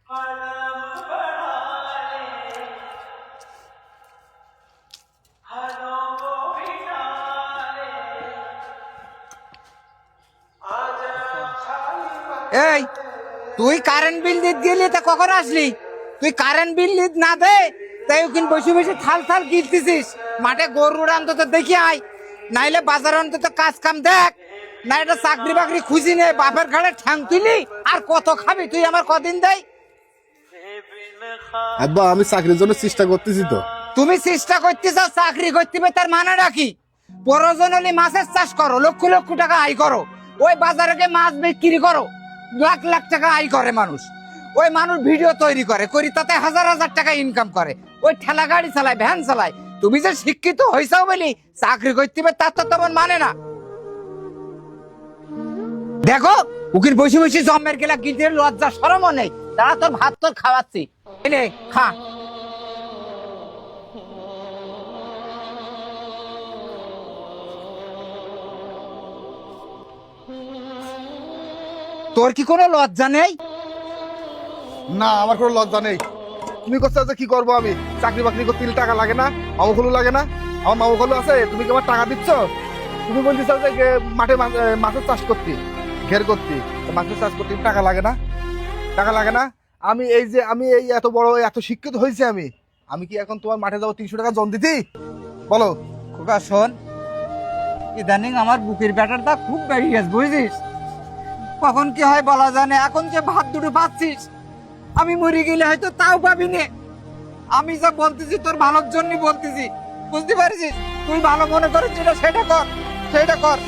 এই তুই current bill দিতে গেলি তা কখন আসলি? তুই কারেন্ট বিল না দে তাই কিন্তু বসে বসে থাল থাল গিলতেছিস। মাঠে গরুর অন্তত দেখি আয়, নাইলে বাজারে অন্তত কাজ কাম দেখ, না এটা চাকরি বাকরি খুঁজি নে। বাপের ঘাড়ে ঠ্যাং তুলি আর কত খাবি তুই? আমার কদিন দেয়? আব্বা আমি চাকরির জন্য চেষ্টা করতেছি তো। তুমি চেষ্টা করতেছ চাকরি করতে, তার মানে রাখি প্রয়োজন হলে মাছের চাষ করো, লক্ষ লক্ষ টাকা আয় করো। ওই বাজারে গিয়ে মাছ বিক্রি করো, লাখ লাখ টাকা আয় করে মানুষ। ওই মানুষ ভিডিও তৈরি করে তাতে হাজার হাজার টাকা ইনকাম করে। ওই ঠেলা গাড়ি চালায়, ভ্যান চালায়। তুমি যে শিক্ষিত হয়েছাও বলি চাকরি করতে তার তো তেমন মানে না। দেখো উকিল বসে বসে জমের গেলা গিলতে লজ্জা শরমও নেই। তারা তোর ভাত তোর খাওয়াচ্ছি, এনে খা। তোর কি কোনো লজ্জা নেই? না আমার কোনো লজ্জা নেই। তুমি করছো যে কি করবো আমি? চাকরি বাকরি করতে টাকা লাগে না? মামু খলু লাগে না? আমার মামু খলু আছে, তুমি কি আমার টাকা দিচ্ছ? তুমি বলতেছ যে মাঠে মাছের চাষ করতে, ঘের করতে, মাছের চাষ করতে টাকা লাগে না? টাকা লাগে না? আমি এই এত বড় এত শিক্ষিত হয়েছি আমি কি এখন তোমার মাঠে যাবো 300 টাকা জন দিতি? বলো খোকা শোন, ইদানিং আমার বুকের ব্যাটারটা খুব বেড়ে গেছে বুঝছিস। কখন কি হয় বলা জানে। এখন যে ভাত দুটো পাচ্ছিস, আমি মরে গেলে হয়তো তাও পাবি নে। আমি যা বলতেছি তোর ভালোর জন্য বলতেছি, বুঝতে পারছিস? তুই ভালো মনে করিস সেটা কর, সেটা কর।